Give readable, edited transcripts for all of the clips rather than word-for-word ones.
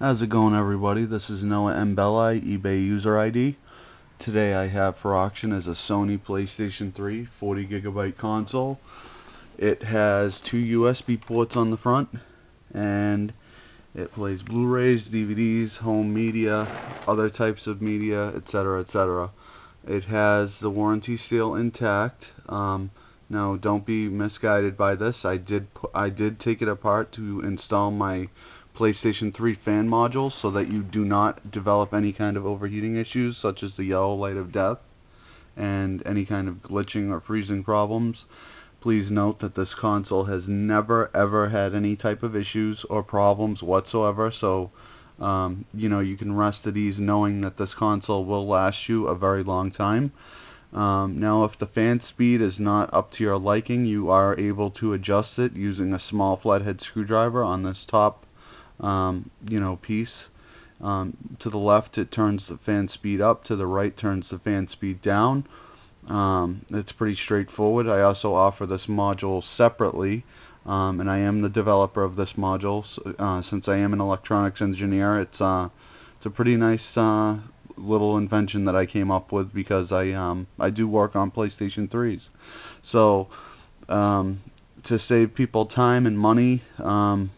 How's it going, everybody? This is noahmbelli, eBay user ID. Today I have for auction is a Sony PlayStation 3 40GB console. It has two USB ports on the front, and it plays Blu-rays, DVDs, home media, other types of media, etc., etc. It has the warranty still intact. Now, don't be misguided by this. I did take it apart to install my PlayStation 3 fan module so that you do not develop any kind of overheating issues such as the yellow light of death and any kind of glitching or freezing problems. Please note that this console has never ever had any type of issues or problems whatsoever, so you can rest at ease knowing that this console will last you a very long time. Now, if the fan speed is not up to your liking, you are able to adjust it using a small flathead screwdriver on this top piece. To the left it turns the fan speed up, to the right turns the fan speed down. It's pretty straightforward. I also offer this module separately, and I am the developer of this module. Since I am an electronics engineer, it's a pretty nice little invention that I came up with because I do work on PlayStation 3s. So to save people time and money from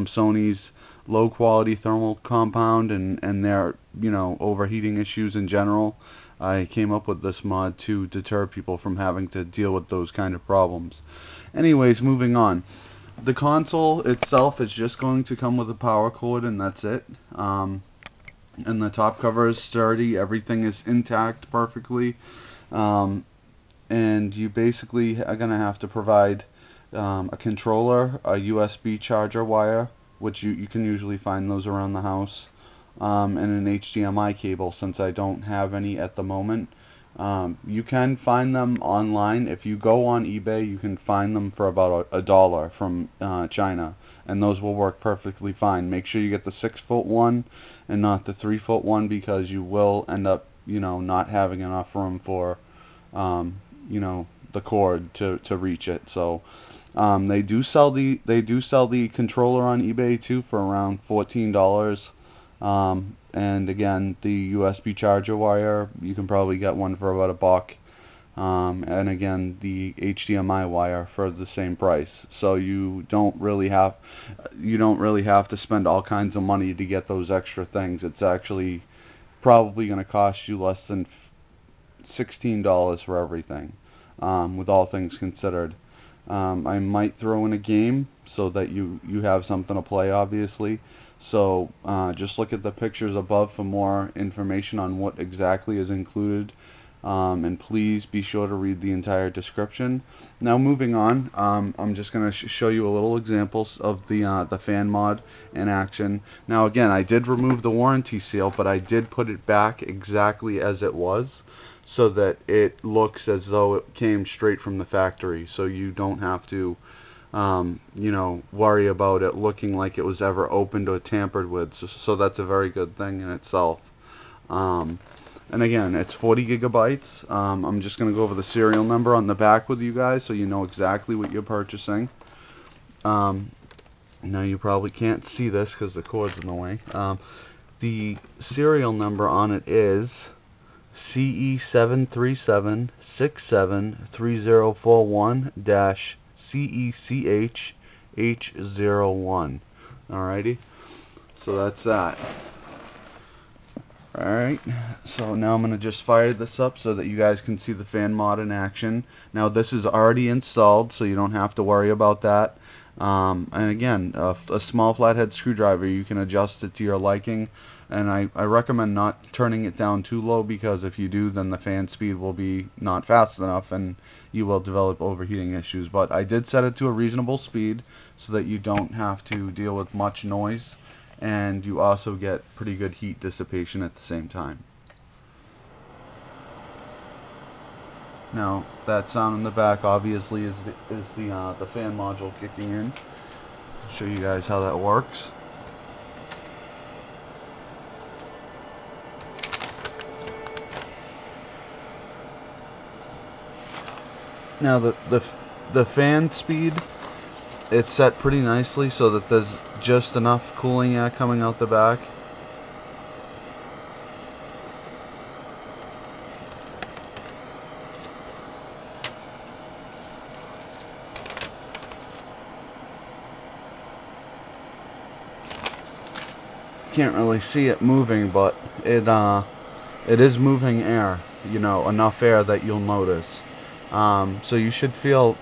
Sony's low quality thermal compound and their overheating issues in general, I came up with this mod to deter people from having to deal with those kind of problems. Anyways, moving on. The console itself is just going to come with a power cord, and that's it. And the top cover is sturdy. Everything is intact perfectly. And you basically are going to have to provide a controller, a USB charger wire, which you can usually find those around the house, and an HDMI cable, since I don't have any at the moment. You can find them online. If you go on eBay, you can find them for about $1 from China, and those will work perfectly fine. Make sure you get the 6-foot one and not the 3-foot one, because you will end up not having enough room for the cord to reach it. So they do sell the controller on eBay too for around $14. And again, the USB charger wire, you can probably get one for about $1. And again, the HDMI wire for the same price. So you don't really have to spend all kinds of money to get those extra things. It's actually probably going to cost you less than $16 for everything, with all things considered. I might throw in a game so that you have something to play, obviously. So just look at the pictures above for more information on what exactly is included, and please be sure to read the entire description. Now, moving on, I'm just going to show you a little examples of the fan mod in action. Now, again, I did remove the warranty seal, but I did put it back exactly as it was, so that it looks as though it came straight from the factory, so you don't have to worry about it looking like it was ever opened or tampered with. So that's a very good thing in itself. And again, it's 40 gigabytes. I'm just going to go over the serial number on the back with you guys so you know exactly what you're purchasing. Now, you probably can't see this because the cord's in the way. The serial number on it is CE737-673041-CECH-H01. Alrighty, so that's that. Alright, so now I'm going to just fire this up so that you guys can see the fan mod in action. Now, this is already installed, so you don't have to worry about that. And again, a small flathead screwdriver, you can adjust it to your liking. And I recommend not turning it down too low, because if you do, then the fan speed will be not fast enough and you will develop overheating issues. But I did set it to a reasonable speed so that you don't have to deal with much noise, and you also get pretty good heat dissipation at the same time. Now, that sound in the back obviously is the fan module kicking in. I'll show you guys how that works. Now, the fan speed it's set pretty nicely so that there's just enough cooling air coming out the back. Can't really see it moving, but it is moving air, you know, enough air that you'll notice. So you should feel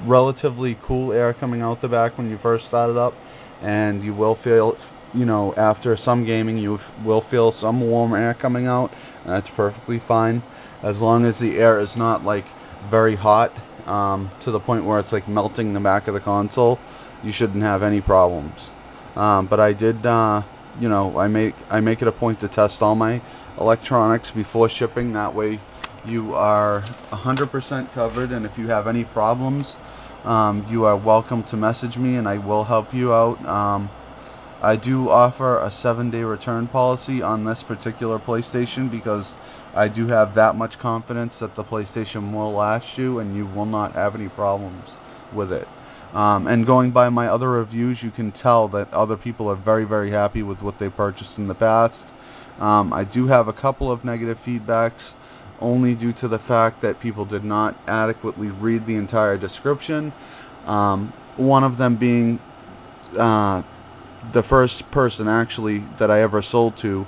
relatively cool air coming out the back when you first start it up, and you will feel, you know, after some gaming you will feel some warm air coming out, and that's perfectly fine as long as the air is not like very hot, to the point where it's like melting the back of the console. You shouldn't have any problems. But I did, you know, I make it a point to test all my electronics before shipping. That way you are 100% covered, and if you have any problems, you are welcome to message me and I will help you out. I do offer a 7-day return policy on this particular PlayStation because I do have that much confidence that the PlayStation will last you and you will not have any problems with it. And going by my other reviews, you can tell that other people are very, very happy with what they purchased in the past. I do have a couple of negative feedbacks, only due to the fact that people did not adequately read the entire description. One of them being the first person actually that I ever sold to.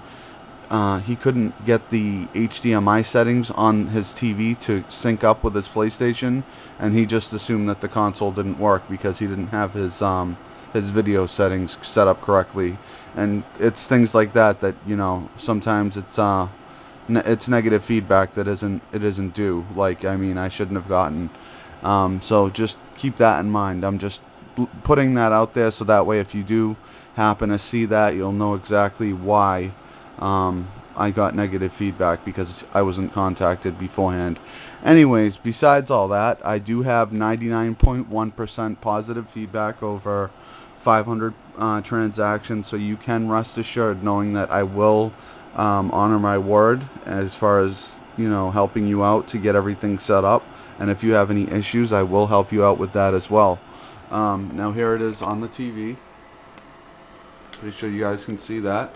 He couldn't get the HDMI settings on his TV to sync up with his PlayStation, and he just assumed that the console didn't work because he didn't have his video settings set up correctly. And it's things like that that, you know, sometimes it's negative feedback that isn't due. Like, I mean, I shouldn't have gotten. So just keep that in mind. I'm just putting that out there so that way if you do happen to see that, you'll know exactly why I got negative feedback, because I wasn't contacted beforehand. Anyways, besides all that, I do have 99.1% positive feedback over 500 transactions, so you can rest assured knowing that I will honor my word as far as, you know, helping you out to get everything set up. And if you have any issues, I will help you out with that as well. Now here it is on the TV. Pretty sure you guys can see that.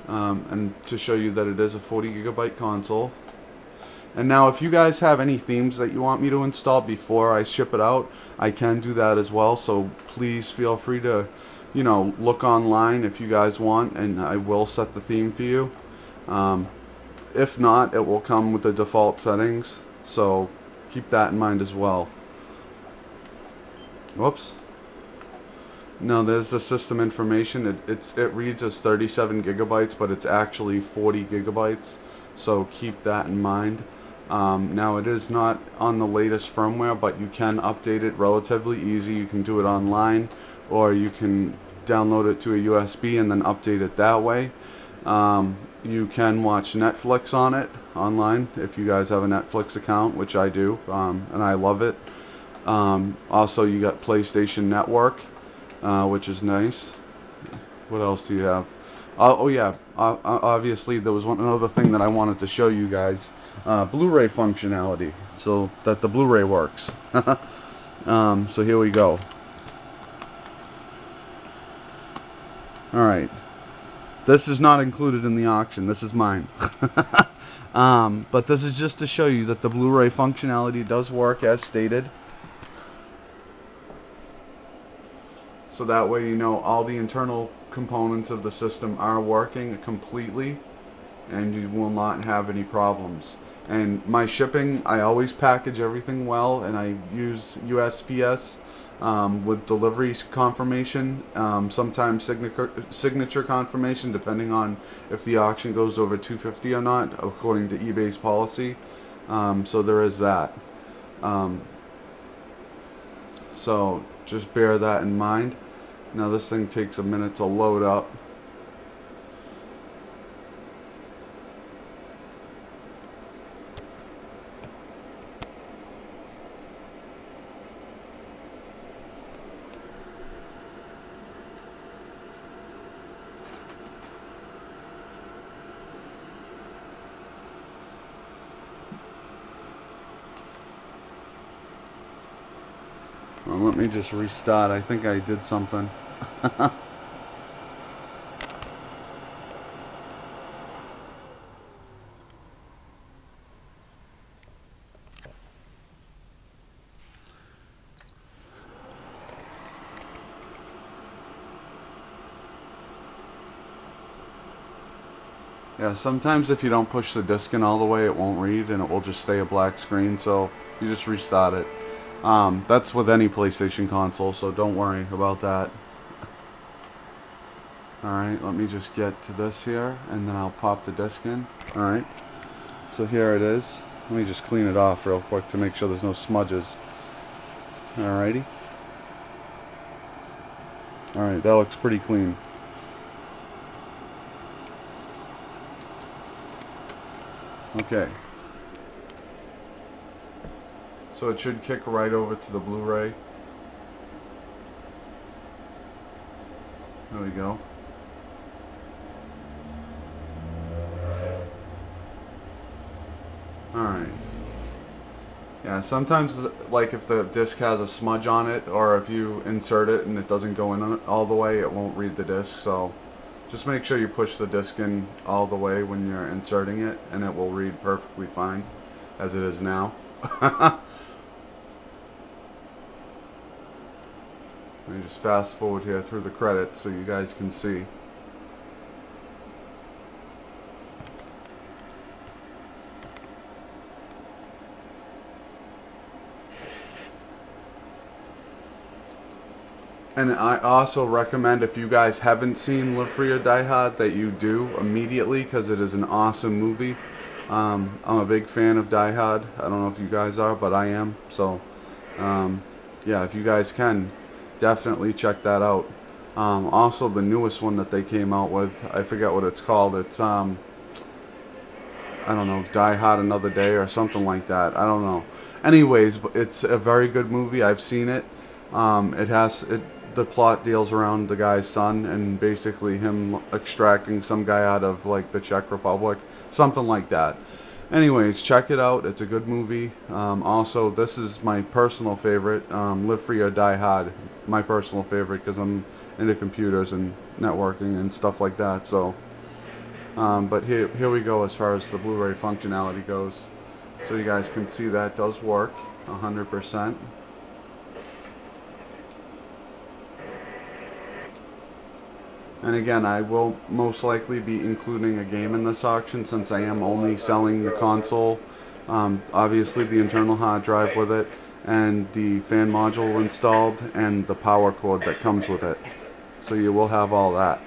And to show you that it is a 40 gigabyte console. And now if you guys have any themes that you want me to install before I ship it out, I can do that as well. So please feel free to, you know, look online if you guys want, and I will set the theme for you. If not, it will come with the default settings, so keep that in mind as well. Whoops. No, there's the system information. It reads as 37 gigabytes, but it's actually 40 gigabytes. So keep that in mind. Now it is not on the latest firmware, but you can update it relatively easy. You can do it online, or you can download it to a USB and then update it that way. You can watch Netflix on it online if you guys have a Netflix account, which I do, and I love it. Also, you got PlayStation Network, which is nice. What else do you have? Oh yeah, obviously there was another thing that I wanted to show you guys. Blu-ray functionality, so that the Blu-ray works. So here we go. Alright. This is not included in the auction. This is mine. But this is just to show you that the Blu-ray functionality does work as stated. So that way you know all the internal components of the system are working completely and you will not have any problems. And my shipping, I always package everything well, and I use USPS with delivery confirmation, sometimes signature confirmation, depending on if the auction goes over 250 or not, according to eBay's policy. So there is that. So just bear that in mind. Now this thing takes a minute to load up. let me just restart. I think I did something. Yeah, sometimes if you don't push the disc in all the way, it won't read and it will just stay a black screen, so you just restart it. That's with any PlayStation console, so don't worry about that. Alright, let me just get to this here, and then I'll pop the disc in. Alright, so here it is. Let me just clean it off real quick to make sure there's no smudges. Alrighty. Alright, that looks pretty clean. Okay. So it should kick right over to the Blu-ray. There we go. Alright. Yeah, sometimes, like if the disc has a smudge on it, or if you insert it and it doesn't go in all the way, it won't read the disc, so just make sure you push the disc in all the way when you're inserting it, and it will read perfectly fine, as it is now. Let me just fast forward here through the credits so you guys can see. And I also recommend, if you guys haven't seen Live Free or Die Hard, that you do immediately, because it is an awesome movie. I'm a big fan of Die Hard. I don't know if you guys are, but I am. So, yeah, if you guys can, definitely check that out. Also, the newest one that they came out with, I forget what it's called. It's, I don't know, Die Hard Another Day or something like that. I don't know. Anyways, it's a very good movie. I've seen it. The plot deals around the guy's son and basically him extracting some guy out of like the Czech Republic, something like that. Anyways, check it out. It's a good movie. Also, this is my personal favorite, Live Free or Die Hard. My personal favorite, because I'm into computers and networking and stuff like that. So, but here we go as far as the Blu-ray functionality goes. So you guys can see that does work 100%. And again, I will most likely be including a game in this auction, since I am only selling the console. Obviously the internal hard drive with it, and the fan module installed, and the power cord that comes with it. So you will have all that.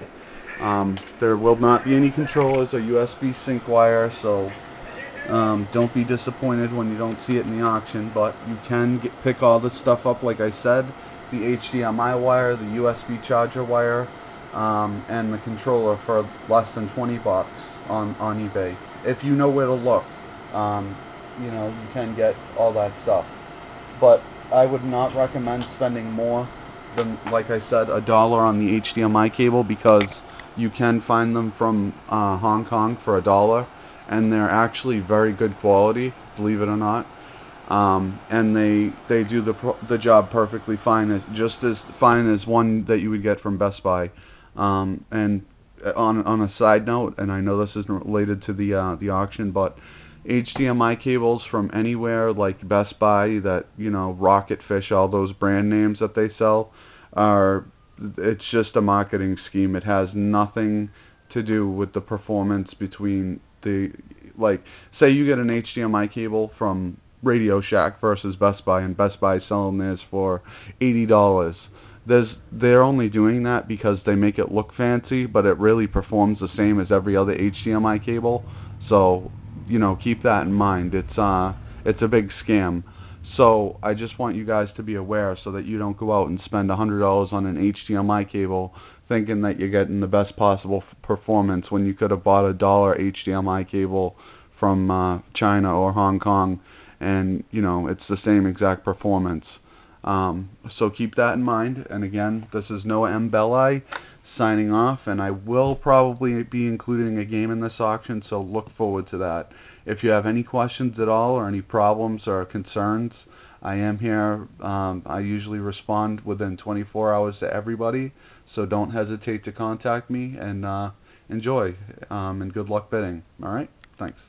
There will not be any controllers or USB sync wire, so don't be disappointed when you don't see it in the auction, but you can pick all this stuff up, like I said. The HDMI wire, the USB charger wire, and the controller for less than 20 bucks on eBay. If you know where to look, you know, you can get all that stuff. But I would not recommend spending more than, like I said, $1 on the HDMI cable, because you can find them from Hong Kong for $1, and they're actually very good quality, believe it or not. And they do the job perfectly fine, just as fine as one that you would get from Best Buy. And on a side note, and I know this isn't related to the auction, but HDMI cables from anywhere like Best Buy, that, you know, Rocket Fish, all those brand names that they sell, it's just a marketing scheme. It has nothing to do with the performance between like, say you get an HDMI cable from Radio Shack versus Best Buy, and Best Buy selling theirs for $80. They're only doing that because they make it look fancy, but it really performs the same as every other HDMI cable. So, you know, keep that in mind. It's a big scam. So I just want you guys to be aware, so that you don't go out and spend $100 on an HDMI cable thinking that you're getting the best possible performance, when you could have bought a dollar HDMI cable from China or Hong Kong, and, you know, it's the same exact performance. So keep that in mind. And again, this is noahmbelli signing off, and I will probably be including a game in this auction, so look forward to that. If you have any questions at all, or any problems or concerns, I am here. I usually respond within 24 hours to everybody, so don't hesitate to contact me, and enjoy, and good luck bidding. All right? Thanks.